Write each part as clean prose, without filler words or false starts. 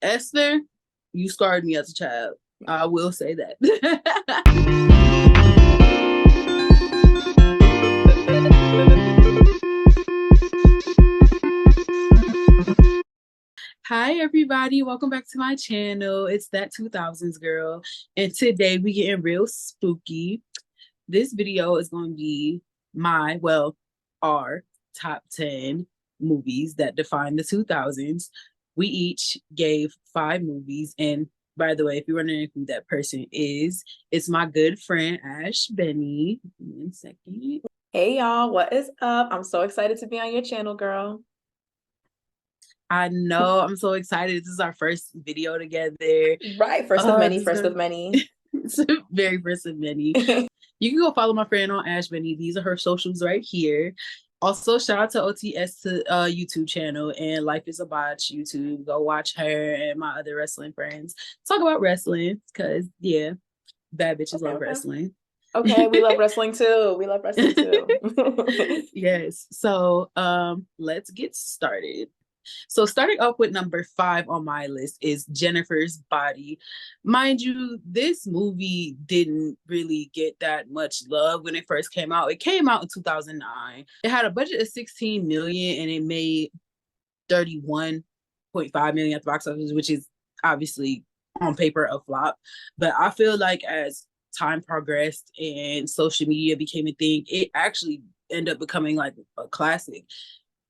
Esther, you scarred me as a child. I will say that. Hi everybody, welcome back to my channel. It's that 2000s girl, and today we getting real spooky. This video is going to be our top 10 movies that define the 2000s. We each gave 5 movies, and by the way, if you're wondering who that person is, it's my good friend ASHBENNY. 1 second. Hey y'all, what is up? I'm so excited to be on your channel, girl. I know, I'm so excited. This is our first video together. Right, first of many, This is first of many. it's very first of many. You can go follow my friend on ASHBENNY. These are her socials right here. Also, shout out to OTS to YouTube channel and Life is a Botch YouTube. Go watch her and my other wrestling friends talk about wrestling because yeah, bad bitches love wrestling. Okay, we love wrestling too. We love wrestling too. Yes. So let's get started. So starting off with number 5 on my list is Jennifer's Body. Mind you, this movie didn't really get that much love when it first came out. It came out in 2009. It had a budget of 16 million and it made 31.5 million at the box office, which is obviously on paper a flop. But I feel like as time progressed and social media became a thing, it actually ended up becoming like a classic.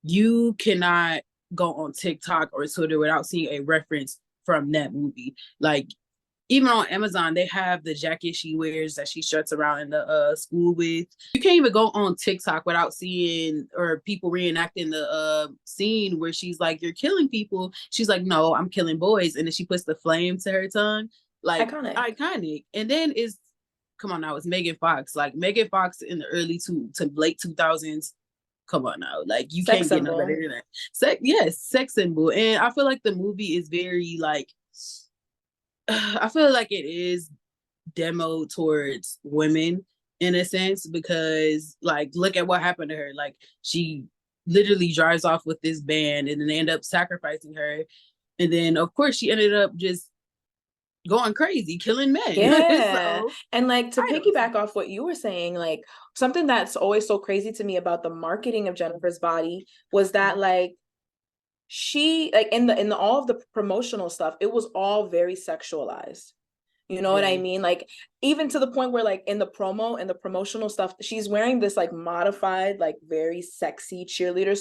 You cannot go on TikTok or Twitter without seeing a reference from that movie. Like even on Amazon, they have the jacket she wears that she struts around in the school with. You can't even go on TikTok without seeing or people reenacting the scene where she's like, "You're killing people." She's like, "No, I'm killing boys," and then she puts the flame to her tongue. Like iconic. And then is come on now, it's Megan Fox. Like Megan Fox in the early to late 2000s. Come on now, like you can't get no better than that. Yes, sex symbol. And I feel like the movie is very like I feel like it is demo towards women in a sense because like look at what happened to her. Like she literally drives off with this band and then they end up sacrificing her. And then of course she ended up just going crazy, killing men. Yeah. So, and like to piggyback off what you were saying, like something that's always so crazy to me about the marketing of Jennifer's Body was that like she like in the all of the promotional stuff, it was all very sexualized. You know what I mean? Like even to the point where like in the promo and the promotional stuff, she's wearing this like modified, like very sexy cheerleader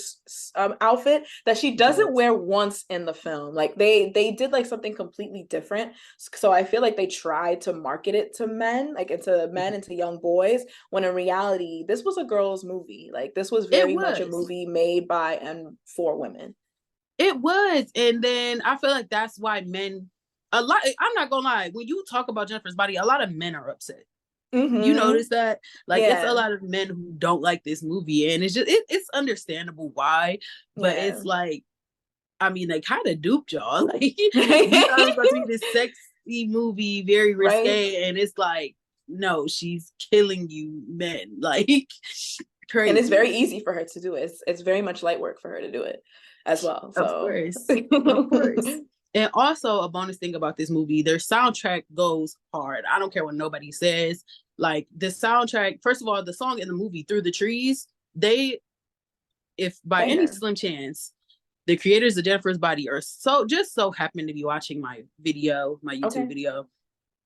outfit that she doesn't wear once in the film. Like they did like something completely different. So I feel like they tried to market it to men, like into men, into young boys, when in reality, this was a girl's movie. Like this was very much a movie made by and for women. It was. And then I feel like that's why men a lot. I'm not gonna lie. When you talk about Jennifer's Body, a lot of men are upset. You notice that, like, it's a lot of men who don't like this movie, and it's just it's understandable why. But it's like, I mean, they kind of duped y'all. Like, you thought it was going to be this sexy movie, very risque, and it's like, no, she's killing you, men. Like, crazy. And it's very easy for her to do it. It's very much light work for her to do it as well. So. Of course. And also a bonus thing about this movie, their soundtrack goes hard. I don't care what nobody says. Like the soundtrack, first of all, the song in the movie Through the Trees, if by any slim chance, the creators of Jennifer's Body are so happen to be watching my YouTube video,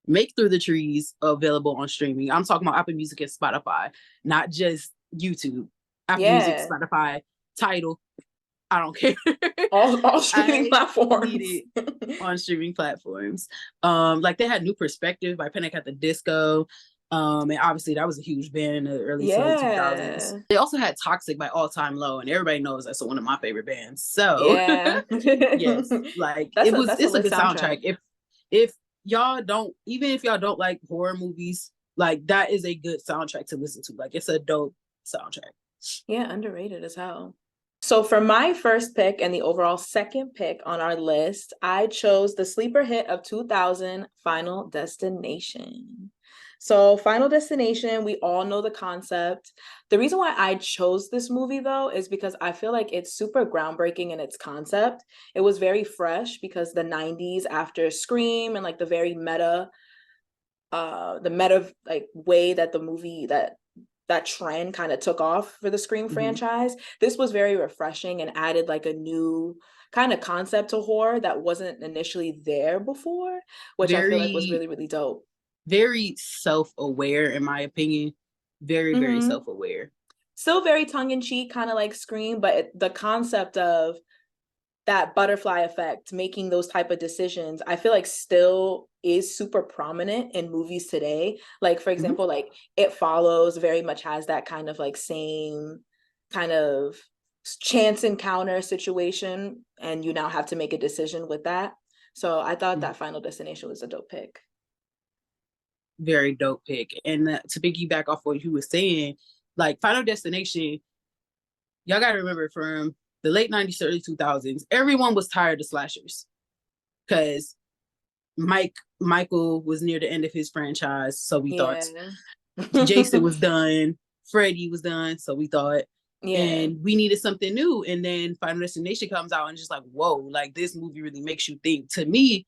make Through the Trees available on streaming. I'm talking about Apple Music and Spotify, not just YouTube. Apple Music, Spotify, Tidal, I don't care. all streaming platforms. On streaming platforms. Like they had New Perspective by Panic at the Disco. And obviously that was a huge band in the early 2000s. They also had Toxic by All Time Low, and everybody knows that's one of my favorite bands. So yes, like it's a good soundtrack. If y'all don't, even if y'all don't like horror movies, like that is a good soundtrack to listen to. Like it's a dope soundtrack. Yeah, underrated as hell. So for my first pick and the overall second pick on our list, I chose the sleeper hit of 2000, Final Destination. So Final Destination, we all know the concept. The reason why I chose this movie though is because I feel like it's super groundbreaking in its concept. It was very fresh because the 90s after Scream and like the meta like way that the movie that trend kind of took off for the Scream franchise. This was very refreshing and added like a new kind of concept to horror that wasn't initially there before, which I feel like was Very, really, really dope. very self-aware, in my opinion. Very, very Mm-hmm. self-aware. Still very tongue-in-cheek, kind of like Scream, but the concept of that butterfly effect, making those type of decisions, I feel like still is super prominent in movies today. Like, for example, like It Follows very much has that kind of like same kind of chance encounter situation, and you now have to make a decision with that. So I thought that Final Destination was a dope pick. Very dope pick. And to piggyback off what you were saying, like Final Destination, y'all gotta remember from the late 90s, early 2000s, everyone was tired of slashers because Michael was near the end of his franchise, so we thought. Jason was done, Freddy was done, so we thought. Yeah. And we needed something new. And then Final Destination comes out and just like, whoa, like this movie really makes you think. To me,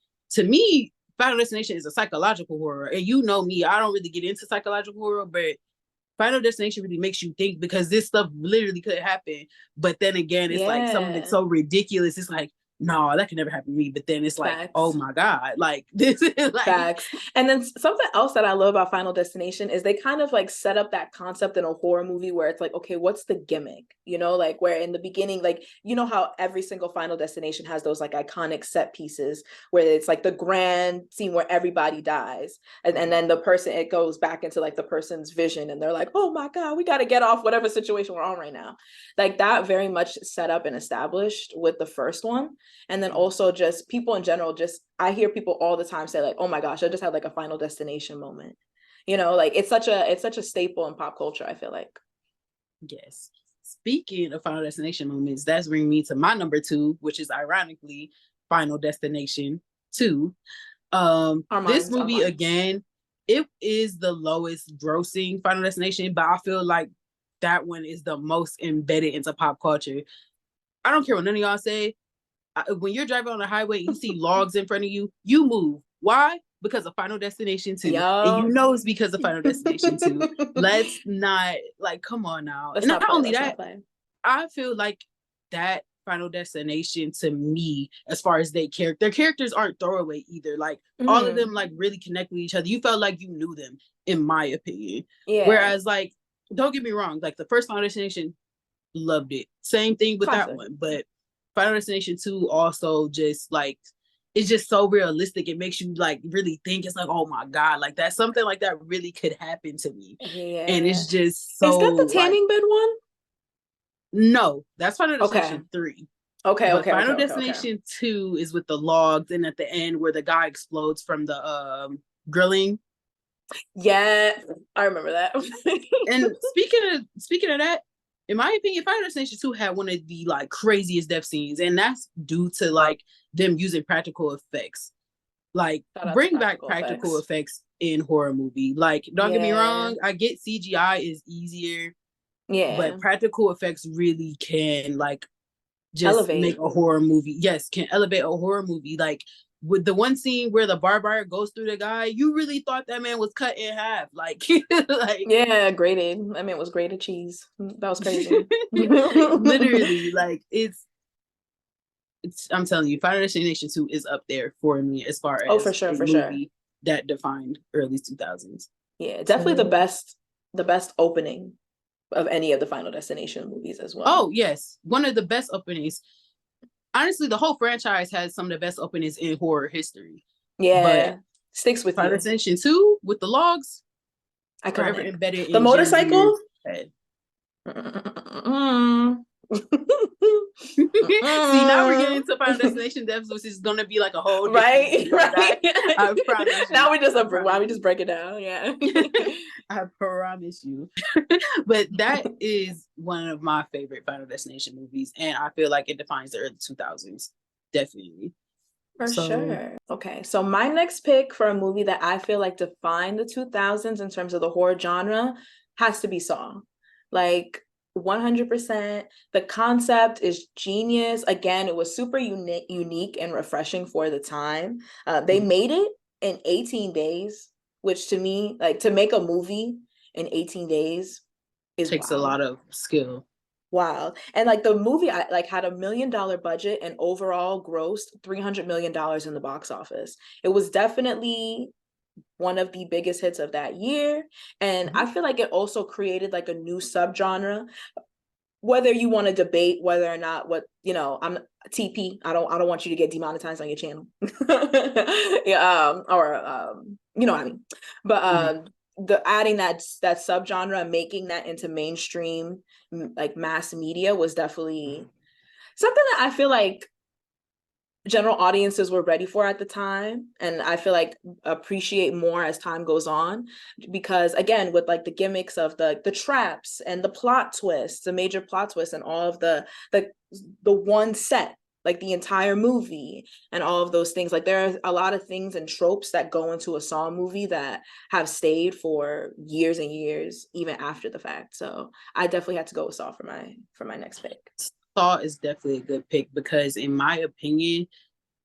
Final Destination is a psychological horror. And you know me, I don't really get into psychological horror, but Final Destination really makes you think because this stuff literally could happen. But then again, it's like some of it's Yeah. so ridiculous. It's like, no, that could never happen to me. But then it's like, oh Facts. my God, like this is like Facts. And then something else that I love about Final Destination is they kind of like set up that concept in a horror movie where it's like, okay, what's the gimmick? You know, like where in the beginning, like, you know how every single Final Destination has those like iconic set pieces where it's like the grand scene where everybody dies. And then the person, it goes back into like the person's vision and they're like, oh my God, we got to get off whatever situation we're on right now. Like that very much set up and established with the first one. And then also just people in general, just I hear people all the time say like, oh my gosh, I just had like a Final Destination moment. You know, like it's such a staple in pop culture, I feel like. yes. Speaking of Final Destination moments, that's bringing me to my number two, which is ironically Final Destination 2. This Our movie minds. again, it is the lowest grossing Final Destination, but I feel like that one is the most embedded into pop culture. I don't care what none of y'all say. When you're driving on the highway and you see logs in front of you, you move. Why? Because of Final Destination 2. And you Yo. know it's because of Final Destination 2. Let's not, like, come on now. Let's And not not play. only Let's not that, play. I feel like that Final Destination to me, as far as their characters aren't throwaway either. Like, all of them, like, really connect with each other. You felt like you knew them, in my opinion. Yeah. Whereas, like, don't get me wrong, like, the first Final Destination, loved it. Same thing with that Classic. one. But Final Destination 2 also just like it's just so realistic. It makes you like really think it's like, oh my God, like that something like that really could happen to me. And Yeah. it's just Is so that the like tanning bed one? no, that's Final Okay. Destination 3. Okay, But okay, okay, Final okay, okay. Destination 2 is with the logs and at the end where the guy explodes from the grilling. Yeah, I remember that. And speaking of that, in my opinion, Final Destination 2 had one of the like craziest death scenes, and that's due to like them using practical effects. Like Shout out to bring back practical practical effects. effects in horror movie. Like, don't get me Yeah. wrong, I get CGI is easier, but Yeah. practical effects really can like just make Elevate. a horror movie. Yes, can elevate a horror movie. Like with the one scene where the barbarian goes through the guy, you really thought that man was cut in half. Like, like Yeah, grated. I mean, it was grated cheese. That was crazy. literally, like it's. I'm telling you, Final Destination 2 is up there for me as far Oh, for as sure, a for sure. movie that defined early 2000s. Yeah, definitely So, the best opening of any of the Final Destination movies as well. oh yes, one of the best openings. Honestly, the whole franchise has some of the best openings in horror history. But Yeah, sticks with Final you. Destination 2 with the logs forever Iconic. embedded The in Gen motorcycle? Zers head. Mm. See, now we're getting Mm. into Final Destination Devs, which is gonna be like a whole different Right, movie. Like right. I promise you. Now we just I why promise we you. just break it down. Yeah. I promise you. But that is one of my favorite Final Destination movies, and I feel like it defines the early 2000s. Definitely. For So sure. Okay. So my next pick for a movie that I feel like defined the 2000s in terms of the horror genre has to be Saw. Like 100%. The concept is genius. Again, it was super unique and refreshing for the time. They made it in 18 days, which to me, like to make a movie in 18 days is takes a wild. lot of skill. Wow. And like the movie I like had $1 million budget and overall grossed $300 million in the box office. It was definitely one of the biggest hits of that year. And I feel like it also created like a new subgenre. Whether you want to debate whether or not what, I'm TP, I don't want you to get demonetized on your channel. Yeah, you know what I mean. But the adding that subgenre and making that into mainstream like mass media was definitely something that I feel like general audiences were ready for at the time, and I feel like appreciate more as time goes on, because again with like the gimmicks of the traps and the plot twists, the major plot twists, and all of the one set, like the entire movie and all of those things. Like there are a lot of things and tropes that go into a Saw movie that have for years and years even after the fact. So I definitely had to go with Saw for my next pick. Saw is definitely a good pick because, in my opinion,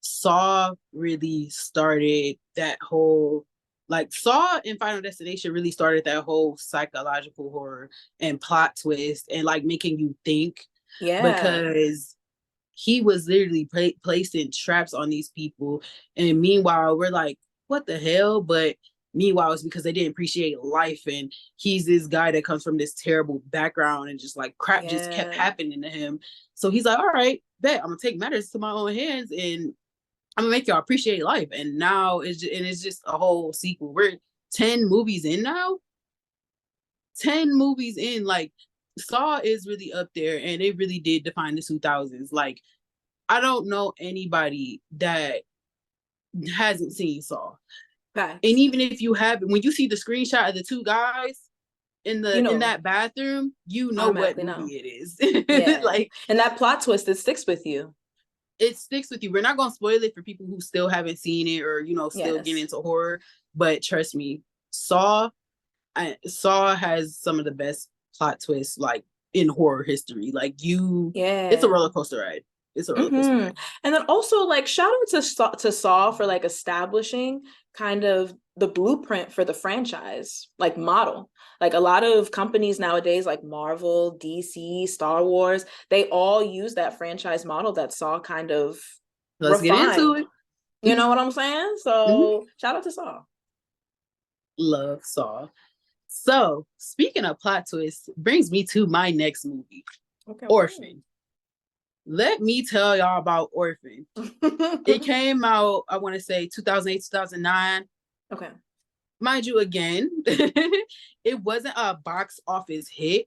Saw really started that whole, like, Saw and Final Destination really started that whole psychological horror and plot twist and like making you think, Yeah. because he was literally placing traps on these people, and meanwhile we're like, what the hell? But meanwhile it's because they didn't appreciate life, and he's this guy that comes from this terrible background, and just like crap just kept happening to him. So he's like, all right, bet I'm gonna take matters to my own hands, and I'm gonna make y'all appreciate life. And now it's just a whole sequel. We're 10 movies in now. 10 movies in, like, Saw is really up there, and it really did define the 2000s. Like, I don't know anybody that hasn't seen Saw. Facts. And even if you have, when you see the screenshot of the two guys in that bathroom, you know what movie it is. Yeah. Like, and that plot twist, it sticks with you. It sticks with you. We're not gonna spoil it for people who still haven't seen it, or still getting into horror. But trust me, Saw has some of the best plot twists like in horror history. Like, it's a roller coaster ride. It's a roller coaster ride. And then also, like, shout out to Saw for like establishing kind of the blueprint for the franchise, like model. Like a lot of companies nowadays, like Marvel, DC, Star Wars, they all use that franchise model that Saw kind of Let's get into it. You know what I'm saying? So shout out to Saw. Love Saw. So speaking of plot twists, brings me to my next movie, Orphan. Let me tell y'all about Orphan. It came out, I want to say 2008, 2009. Okay. Mind you, again, it wasn't a box office hit,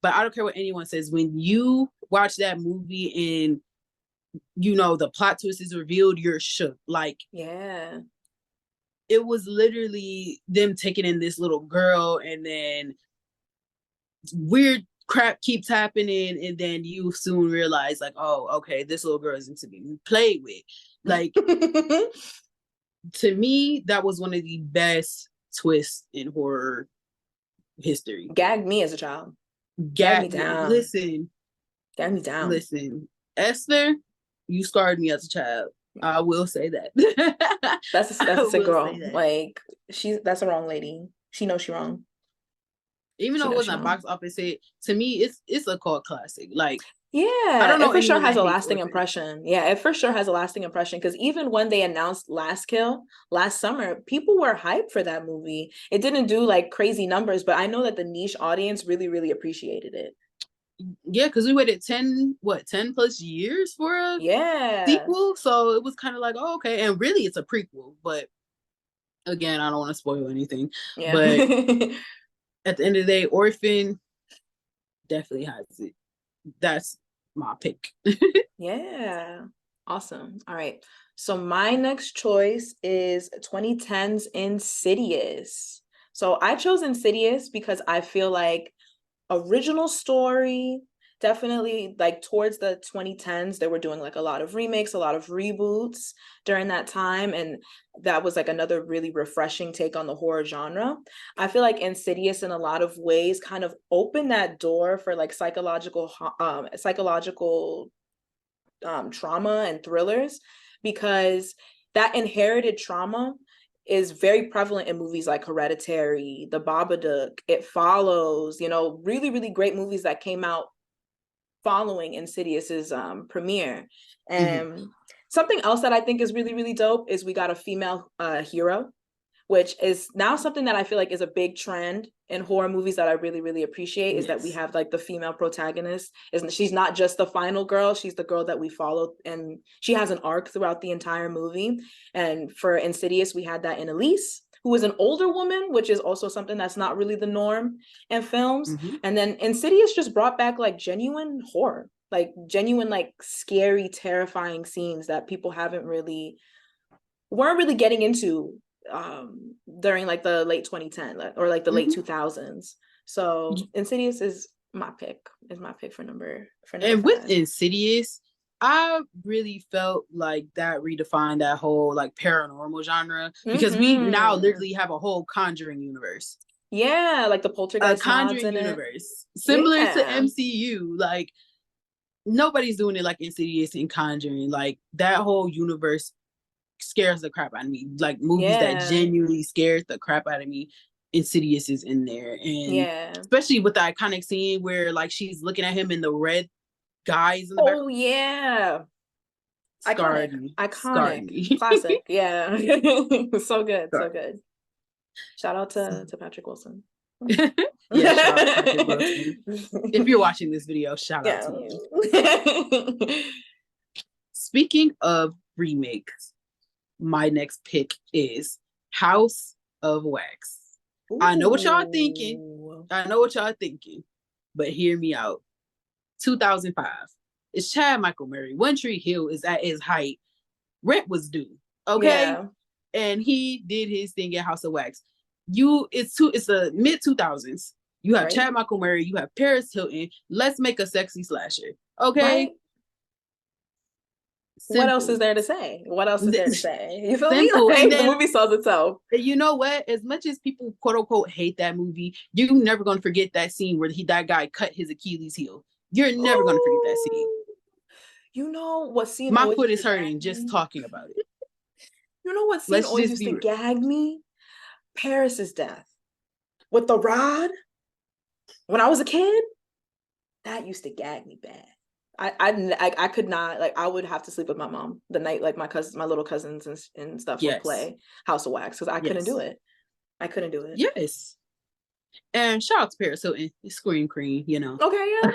but I don't care what anyone says. When you watch that movie and the plot twist is revealed, you're shook. Like, yeah, it was literally them taking in this little girl, and then weird crap keeps happening, and then you soon realize, like, oh, okay, this little girl isn't to be played with. Like, to me, that was one of the best twists in horror history. Gagged me as a child. Gagged me down. Gagged me down. Listen, Esther, you scarred me as a child. I will say that. That's a sick girl. Like, that's a wrong lady. She knows she's wrong. Even though it wasn't a box office hit, to me, it's a cult classic. Like, yeah, I don't know, it for sure has a lasting impression. Yeah, it for sure has a lasting impression, because even when they announced Last Kill last summer, people were hyped for that movie. It didn't do like crazy numbers, but I know that the niche audience really, really appreciated it. Yeah, because we waited 10 plus years for a sequel, so it was kind of like, oh, okay. And really, it's a prequel, but again, I don't want to spoil anything. Yeah. But at the end of the day, Orphan definitely has it. That's my pick. Yeah. Awesome. All right. So my next choice is 2010's Insidious. So I chose Insidious because I feel like original story, definitely like towards the 2010s, they were doing like a lot of remakes, a lot of reboots during that time. And that was like another really refreshing take on the horror genre. I feel like Insidious in a lot of ways kind of opened that door for like psychological trauma and thrillers, because that inherited trauma is very prevalent in movies like Hereditary, The Babadook, It Follows, you know, really, really great movies that came out following Insidious's premiere. And something else that I think is really, really dope is we got a female hero, which is now something that I feel like is a big trend in horror movies that I really, really appreciate, is that we have like the female protagonist. She's not just the final girl, she's the girl that we follow, and she has an arc throughout the entire movie. And for Insidious, we had that in Elise, who is an older woman, which is also something that's not really the norm in films. And then Insidious just brought back like genuine horror, like genuine, like scary, terrifying scenes that people weren't really getting into during like the late 2010 or like the late 2000s. So Insidious is my pick for number and 5. with Insidious, I really felt like that redefined that whole like paranormal genre, because we now literally have a whole Conjuring universe. Yeah, like the Poltergeist Conjuring universe, similar to MCU. Like nobody's doing it like Insidious and Conjuring. Like that whole universe scares the crap out of me. Like movies that genuinely scares the crap out of me, Insidious is in there. And especially with the iconic scene where like she's looking at him in the red guys in the back. Oh yeah. Iconic. Classic. Yeah. So good. So good. Shout out to Patrick Wilson. Shout out to Patrick Wilson. If you're watching this video, shout out to you. Speaking of remakes, my next pick is House of Wax. Ooh. I know what y'all thinking, but hear me out. 2005. It's Chad Michael Murray. One Tree Hill is at his height. Rent was due, okay? Yeah. And he did his thing at House of Wax. It's the mid 2000s. You have Chad Michael Murray, you have Paris Hilton. Let's make a sexy slasher, okay? Right. What else is there to say? You feel me? Like, the movie sells itself. You know what? As much as people quote unquote hate that movie, you're never gonna forget that scene where that guy cut his Achilles heel. You're never gonna forget that scene. You know what scene? My foot is hurting just talking about it. You know what scene always used to gag me? Paris's death with the rod. When I was a kid, that used to gag me bad. I could not, like, I would have to sleep with my mom the night like my little cousins and stuff would play House of Wax, because I couldn't do it. Yes. And shout out to Paris Hilton, Scream Queen, you know. Okay, yeah.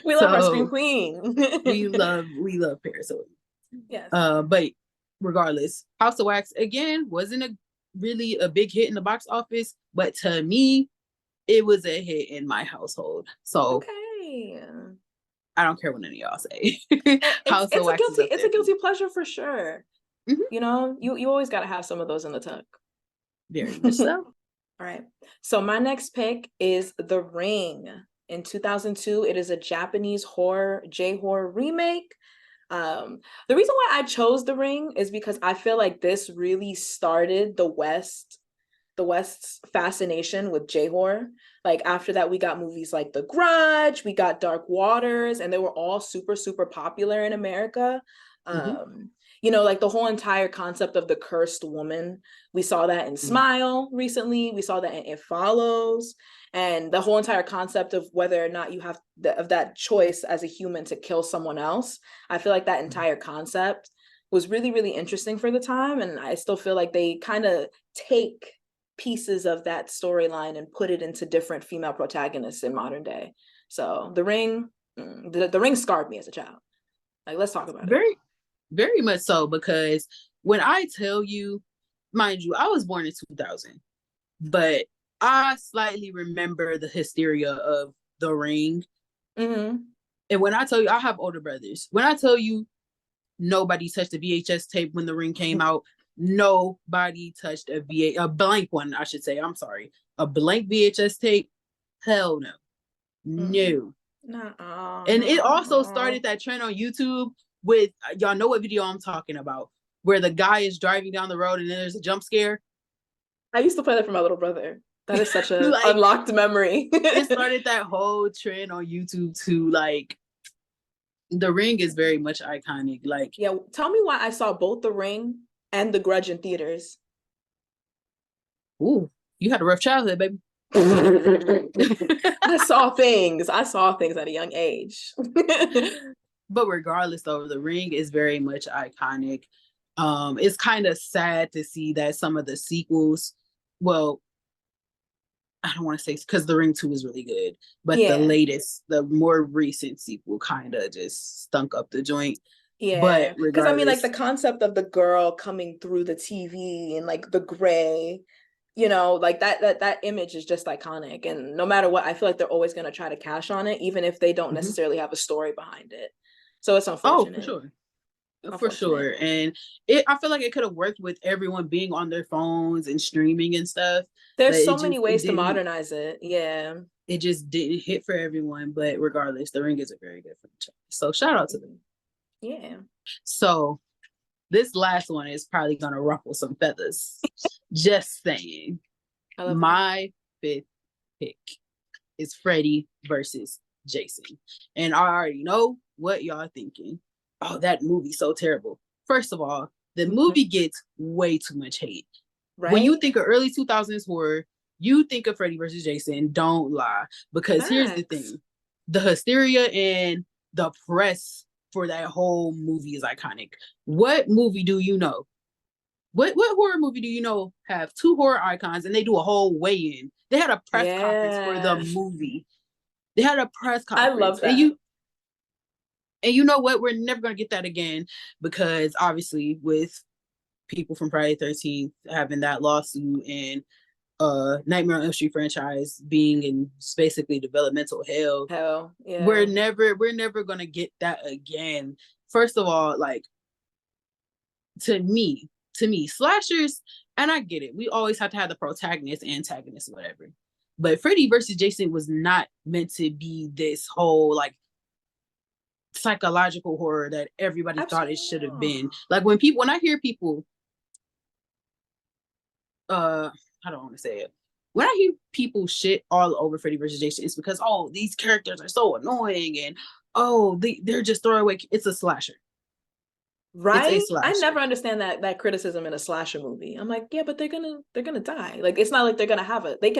We love our Scream Queen. we love Paris Hilton. Yes. But regardless, House of Wax again wasn't really a big hit in the box office, but to me, it was a hit in my household. So I don't care what any of y'all say. It's a guilty pleasure for sure. You know, you always got to have some of those in the tuck. Very much so. All right. So my next pick is The Ring. In 2002, it is a Japanese J-horror remake. The reason why I chose The Ring is because I feel like this really started the West's fascination with J-horror. Like after that, we got movies like The Grudge, we got Dark Waters, and they were all super, super popular in America. You know, like the whole entire concept of the cursed woman. We saw that in Smile recently. We saw that in It Follows. And the whole entire concept of whether or not you have that choice as a human to kill someone else. I feel like that entire concept was really, really interesting for the time. And I still feel like they kind of take pieces of that storyline and put it into different female protagonists in modern day. So The Ring, the Ring scarred me as a child. Like, let's talk about it. Very much so, because when I tell you, mind you, I was born in 2000, but I slightly remember the hysteria of The Ring. And when I tell you, I have older brothers. When I tell you nobody touched a VHS tape when The Ring came out, nobody touched a blank one, I should say. I'm sorry. A blank VHS tape? Hell no. No. And it also started that trend on YouTube with, y'all know what video I'm talking about, where the guy is driving down the road and then there's a jump scare. I used to play that for my little brother. That is such a like, unlocked memory. It started that whole trend on YouTube too. Like, The Ring is very much iconic. Like, yeah, tell me why I saw both The Ring and The Grudge in theaters. Ooh, you had a rough childhood, baby. I saw things at a young age. But regardless, though, The Ring is very much iconic. It's kind of sad to see that some of the sequels, well, I don't want to say, because The Ring 2 is really good, but the more recent sequel kind of just stunk up the joint. Yeah, but because I mean, like the concept of the girl coming through the TV and like the gray, like that image is just iconic. And no matter what, I feel like they're always going to try to cash on it, even if they don't necessarily have a story behind it. So it's unfortunate. Oh, for sure. For sure. And I feel like it could have worked with everyone being on their phones and streaming and stuff. There's so many ways to modernize it. Yeah. It just didn't hit for everyone. But regardless, The Ring is a very good franchise. So shout out to them. Yeah. So this last one is probably going to ruffle some feathers. Just saying. My fifth pick is Freddy versus Jason. And I already know what y'all thinking. Oh, that movie's so terrible. First of all, the movie gets way too much hate. Right? When you think of early 2000s horror, you think of Freddy versus Jason. Don't lie. Because here's the thing. The hysteria and the press for that whole movie is iconic. What movie do you know? What horror movie do you know have two horror icons and they do a whole weigh-in? They had a press conference for the movie. They had a press conference. I love that. And you know what? We're never going to get that again because obviously with people from Friday the 13th having that lawsuit and Nightmare on Elm Street franchise being in basically developmental hell. Yeah. We're never going to get that again. First of all, like, to me, slashers, and I get it, we always have to have the protagonist, antagonist, whatever. But Freddy versus Jason was not meant to be this whole like psychological horror that everybody thought it should have been. Like when I hear people I don't want to say it. When I hear people shit all over Freddy versus Jason, it's because these characters are so annoying and they're just throwaway. It's a slasher. Right? I never understand that criticism in a slasher movie. I'm like, yeah, but they're gonna die. Like it's not like they can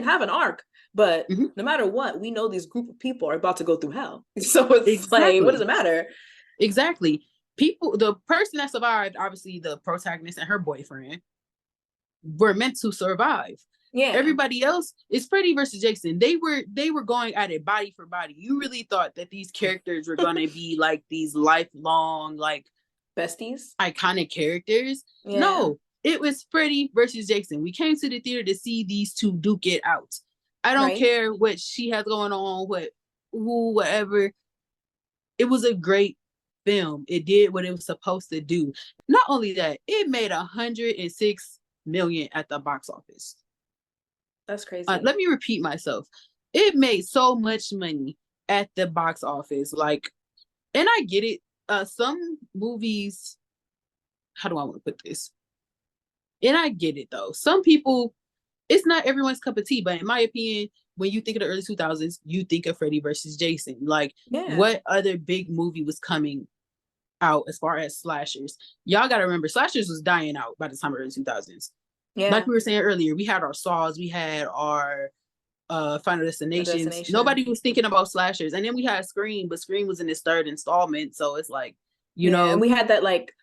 have an arc, but no matter what, we know this group of people are about to go through hell. So it's like, what does it matter? Exactly. The person that survived, obviously the protagonist and her boyfriend, were meant to survive. Yeah. Everybody else is Freddy versus Jason. They were going at it body for body. You really thought that these characters were gonna be like these lifelong, like besties, iconic characters? Yeah. No, it was Freddy versus Jason. We came to the theater to see these two duke it out. I don't care what she has going on, whatever. It was a great film. It did what it was supposed to do. Not only that, it made 106 million at the box office. That's crazy. Let me repeat myself. It made so much money at the box office. Like, and I get it. Some movies, how do I want to put this? And I get it though. Some people, it's not everyone's cup of tea, but in my opinion, when you think of the early 2000s, you think of Freddy versus Jason. Like, what other big movie was coming out as far as slashers? Y'all got to remember, slashers was dying out by the time of the early 2000s. Yeah. Like we were saying earlier, we had our Saws, we had our Final Destinations. Nobody was thinking about slashers. And then we had Scream, but Scream was in its third installment. So it's like, you know. And we had that like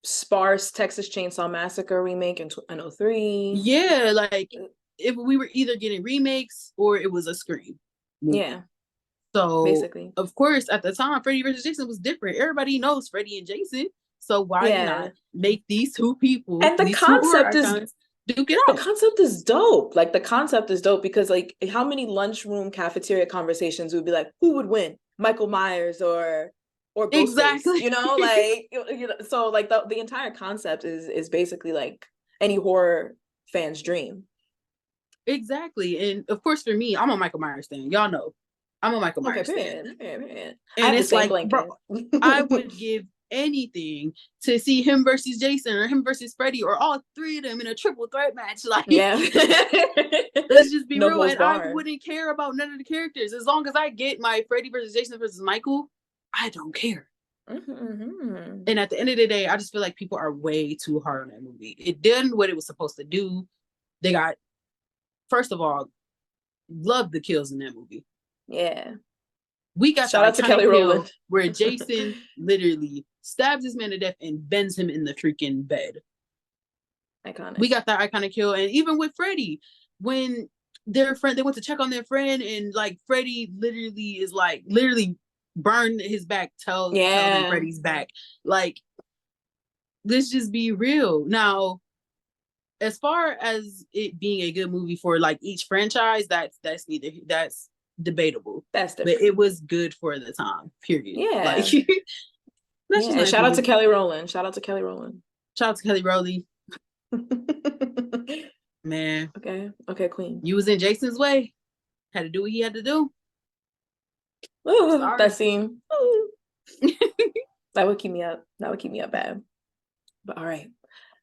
sparse Texas Chainsaw Massacre remake in 2003. Yeah, like if we were either getting remakes or it was a Scream movie. Yeah. So basically, of course, at the time, Freddy versus Jason was different. Everybody knows Freddy and Jason. So why not make these two people, and the concept is duke it out? The concept is dope. Like the concept is dope because like how many lunchroom cafeteria conversations would be like, who would win, Michael Myers or Ghostface? Exactly. You know, like so like the entire concept is basically like any horror fan's dream. Exactly. And of course, for me, I'm a Michael Myers fan. Y'all know. I'm a Michael Okay, Myers fan. period. I And have the it's same like, bro, blanket. I would give anything to see him versus Jason or him versus Freddy or all three of them in a triple threat match. Like, Yeah. let's just be No real. holds And I barred. wouldn't care about none of the characters. As long as I get my Freddy versus Jason versus Michael, I don't care. Mm-hmm. And at the end of the day, I just feel like people are way too hard on that movie. It did what it was supposed to do. They got, first of all, love the kills in that movie. Yeah. We got the Shout out to Kelly iconic kill Rowland. where Jason literally stabs this man to death and bends him in the freaking bed. Iconic. We got that iconic kill. And even with Freddy, when their friend, they went to check on their friend, and like Freddy literally is like, literally burned his back, tell them Freddy's back. Like, let's just be real. Now, as far as it being a good movie for like each franchise, that's debatable. That's different. But it was good for the time, period. Yeah. Like, that's just and shout out to Kelly Rowland. Shout out to Kelly Rowland. Shout out to Kelly Rowland. Man. Okay, queen. You was in Jason's way. Had to do what he had to do. Ooh, that scene. That would keep me up. That would keep me up bad. But all right.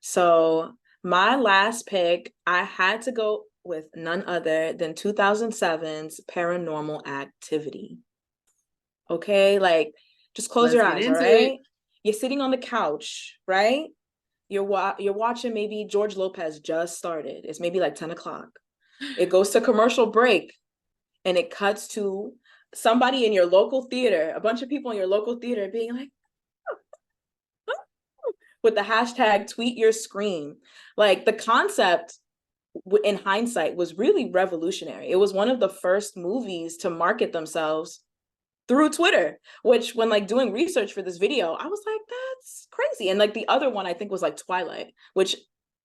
So my last pick, I had to go with none other than 2007's Paranormal Activity. Okay, like just close your eyes, all right? You're sitting on the couch, right? You're watching maybe George Lopez just started. It's maybe like 10 o'clock. It goes to commercial break and it cuts to somebody in your local theater, a bunch of people in your local theater being like, with the hashtag tweet your scream. Like the concept in hindsight was really revolutionary. It was one of the first movies to market themselves through Twitter, which when like doing research for this video, I was like, that's crazy. And like the other one I think was like Twilight, which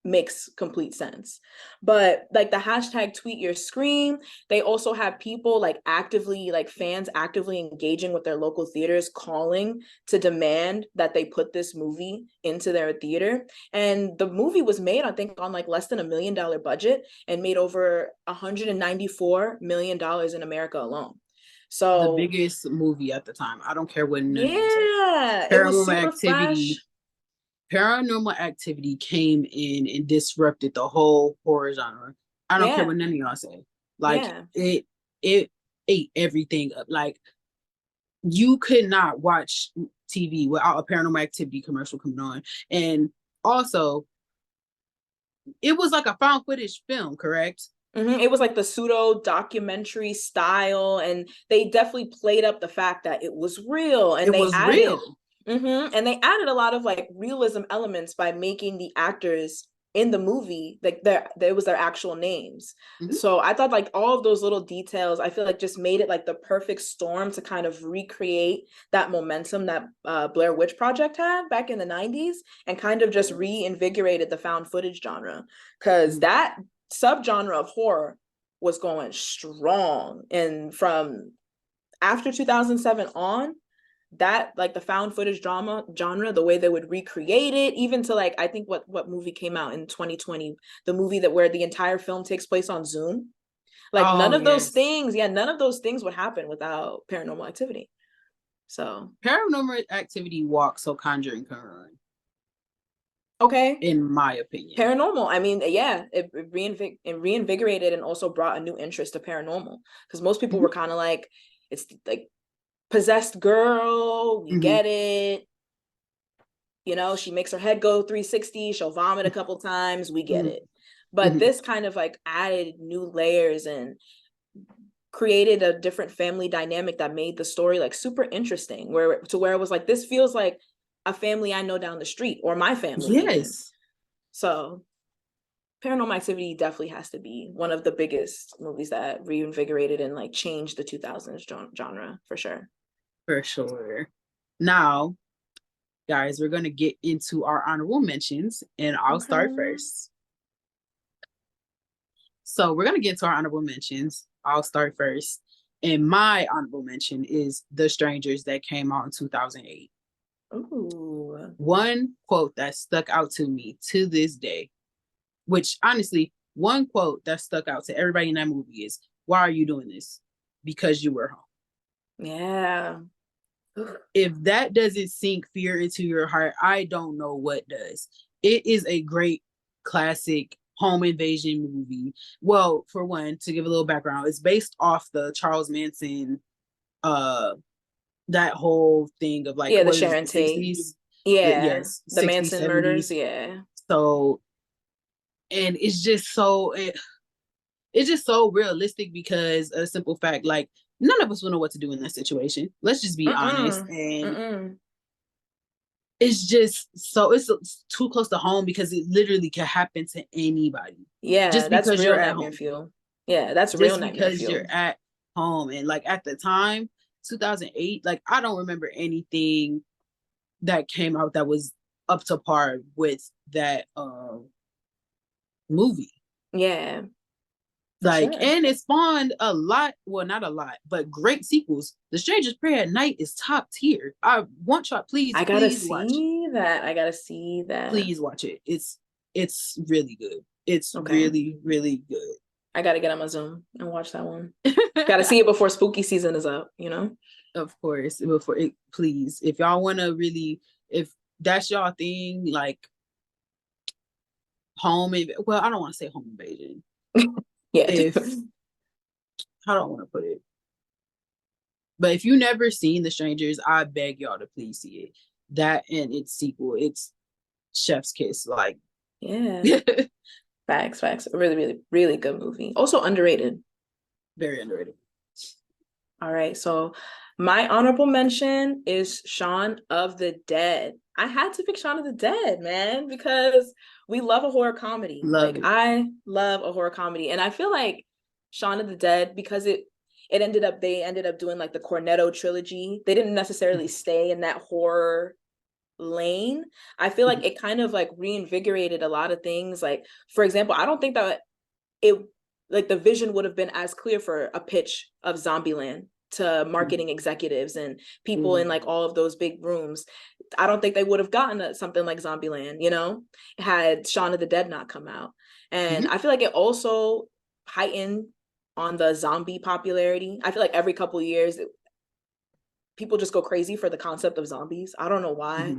makes complete sense. But like the hashtag tweet your scream, they also have people like actively, like fans actively engaging with their local theaters, calling to demand that they put this movie into their theater. And the movie was made, I think, on like less than $1 million budget and made over $194 million in America alone. So the biggest movie at the time. I don't care what none of you say. Paranormal Activity. Paranormal Activity came in and disrupted the whole horror genre. I don't care what none of y'all say. Like it ate everything up. Like you could not watch TV without a Paranormal Activity commercial coming on. And also, it was like a found footage film, correct? Mm-hmm. It was like the pseudo documentary style, and they definitely played up the fact that it was real, and they added real. Mm-hmm, and they added a lot of like realism elements by making the actors in the movie like there was their actual names. Mm-hmm. So I thought like all of those little details, I feel like just made it like the perfect storm to kind of recreate that momentum that Blair Witch Project had back in the 90s, and kind of just reinvigorated the found footage genre, because that subgenre of horror was going strong. And from after 2007 on, that like the found footage genre, the way they would recreate it, even to like, I think what movie came out in 2020, the movie that where the entire film takes place on Zoom, like none of those things would happen without Paranormal Activity. So Paranormal Activity walks so Conjuring can run. Okay. In my opinion. Paranormal, I mean, yeah, it reinvigorated and also brought a new interest to paranormal, because most people were kind of like, it's like possessed girl, we get it. You know, she makes her head go 360, she'll vomit a couple times, we get it. But this kind of like added new layers and created a different family dynamic that made the story like super interesting, where it was like, this feels like a family I know down the street, or my family. Yes. Even. So Paranormal Activity definitely has to be one of the biggest movies that reinvigorated and like changed the 2000s genre for sure. For sure. Now, guys, we're going to get into our honorable mentions, and I'll start first. So we're going to get into our honorable mentions. I'll start first. And my honorable mention is The Strangers, that came out in 2008. Ooh. One quote that stuck out to me to this day, which honestly, one quote that stuck out to everybody in that movie is, why are you doing this? Because you were home. Yeah. If that doesn't sink fear into your heart, I don't know what does. It is a great classic home invasion movie. Well, for one, to give a little background, it's based off the Charles Manson, uh that whole thing of like, Yeah, the what is it, Sharon the Tate. 60s? Yeah. Yes, The 60s, Manson murders. 70s. Yeah. So, and it's just so it's just so realistic because a simple fact, like none of us will know what to do in that situation. Let's just be honest. Mm-mm. And Mm-mm. it's just so it's too close to home because it literally can happen to anybody Yeah, just that's because real you're at nightmare home. fuel. Yeah, that's real Just nightmare because you're fuel. at home. And like at the time, 2008, like I don't remember anything that came out that was up to par with that movie. Yeah, for Like, sure. and it spawned a lot, well, not a lot, but great sequels. The Stranger's Prayer at Night is top tier. I want y'all, please, I gotta please watch. see that. I gotta see that. Please watch it. It's really good. It's Okay. really, really good. I gotta get on my Zoom and watch that one. Gotta see it before spooky season is up, you know? Of course, before it, please, if y'all want to really, if that's y'all thing, like well, I don't want to say home invasion. Yeah. If I don't want to put it, but if you never seen The Strangers, I beg y'all to please see it. That and its sequel, it's Chef's Kiss. Like, Yeah. Facts, facts. A really, really, really good movie. Also underrated. very underrated. All right. So my honorable mention is Shaun of the Dead. I had to pick Shaun of the Dead, man, because we love a horror comedy. Love Like it. I love a horror comedy. And I feel like Shaun of the Dead, because it ended up they ended up doing like the Cornetto trilogy. They didn't necessarily stay in that horror lane. I feel like it kind of like reinvigorated a lot of things. Like, for example, I don't think that it like the vision would have been as clear for a pitch of Zombieland to marketing executives and people in like all of those big rooms. I don't think they would have gotten something like Zombieland, you know, had Shaun of the Dead not come out. And I feel like it also heightened on the zombie popularity. I feel like every couple of years people just go crazy for the concept of zombies. I don't know why,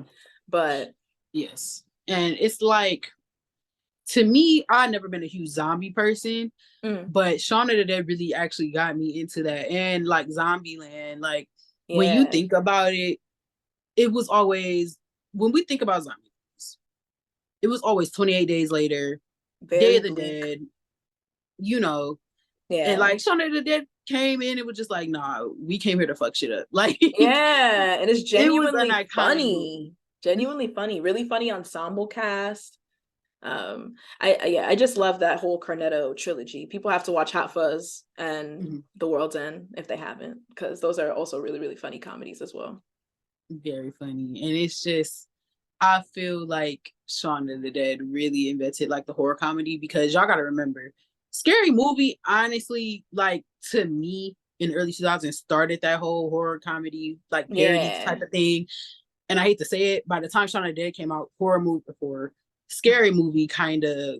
but yes. And it's like, to me, I've never been a huge zombie person, but Shaun of the Dead really actually got me into that. And like Zombieland, like when you yeah, think about it, it was always, when we think about zombies, it was always 28 days later, Day very of the bleak. Dead, you know, and Yeah. like Shaun of the Dead came in, it was just like, nah, we came here to fuck shit up. Like, Yeah, and it's it was an genuinely iconic funny. movie. Genuinely funny, really funny ensemble cast. I just love that whole Cornetto trilogy. People have to watch Hot Fuzz and The World's End if they haven't, because those are also really, really funny comedies as well. Very funny. And it's just, I feel like Shaun of the Dead really invented like the horror comedy because y'all gotta remember, Scary Movie, honestly, like to me in the early 2000s started that whole horror comedy, like parody Yeah. type of thing. And I hate to say it, by the time Shaun of the Dead came out, Scary Movie kind of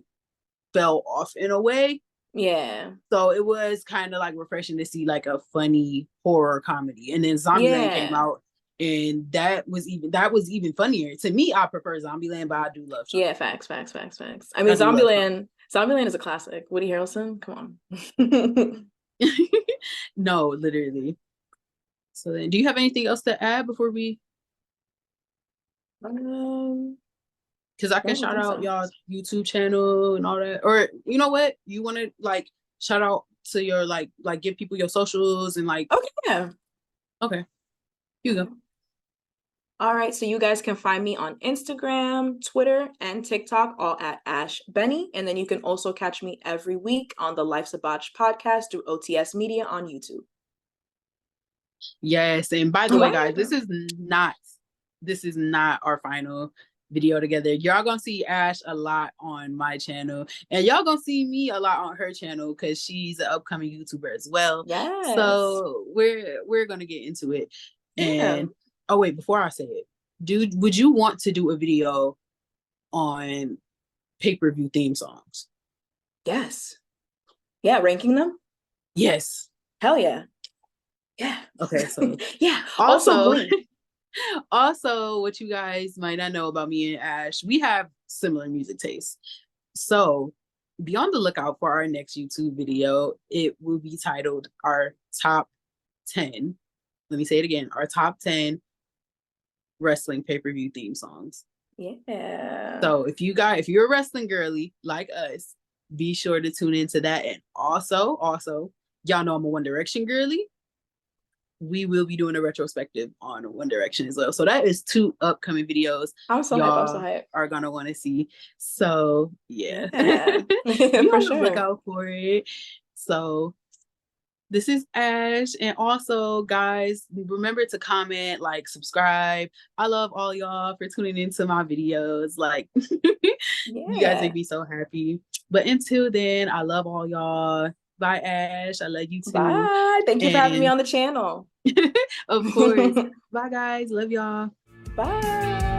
fell off in a way. Yeah. So it was kind of like refreshing to see like a funny horror comedy. And then Zombieland came Yeah. out, and that was even funnier. To me, I prefer Zombieland, but I do love Shaun. Yeah, facts, facts, facts, facts. I mean, I do love Shaun. Zombieland is a classic. Woody Harrelson, come on. No, literally. So then, do you have anything else to add before we? Um, Because I no, can I don't shout think out so. y'all YouTube channel and all that. Or you know what? You want to like shout out to your like give people your socials and like. Okay, yeah. Okay, you go. All right, so you guys can find me on Instagram, Twitter, and TikTok, all at ASHBENNY. And then you can also catch me every week on the Life's a Botch podcast through OTS Media on YouTube. Yes, and by the All way, right. guys, this is not our final video together. Y'all gonna see Ash a lot on my channel, and y'all gonna see me a lot on her channel because she's an upcoming YouTuber as well. Yes. So we're gonna get into it. Yeah. And oh wait, before I say it, dude, would you want to do a video on pay-per-view theme songs? Yes. Yeah, ranking them? Yes. Hell yeah. Yeah. Okay, so yeah. also Glee. also what you guys might not know about me and Ash, we have similar music tastes. So be on the lookout for our next YouTube video. It will be titled our top 10. Let me say it again, our top 10 wrestling pay-per-view theme songs. Yeah. So if you're a wrestling girly like us, be sure to tune into that. And also, y'all know I'm a One Direction girly. We will be doing a retrospective on One Direction as well. So that is 2 upcoming videos I'm so y'all hyped. are gonna want to see. So yeah. Yeah. Be For on the sure. lookout for it. So this is Ash. And also, guys, remember to comment, like, subscribe. I love all y'all for tuning into my videos. Like, you guys make me so happy. But until then, I love all y'all. Bye, Ash. I love you too. Bye. Thank you for having me on the channel. Of course. Bye, guys. Love y'all. Bye.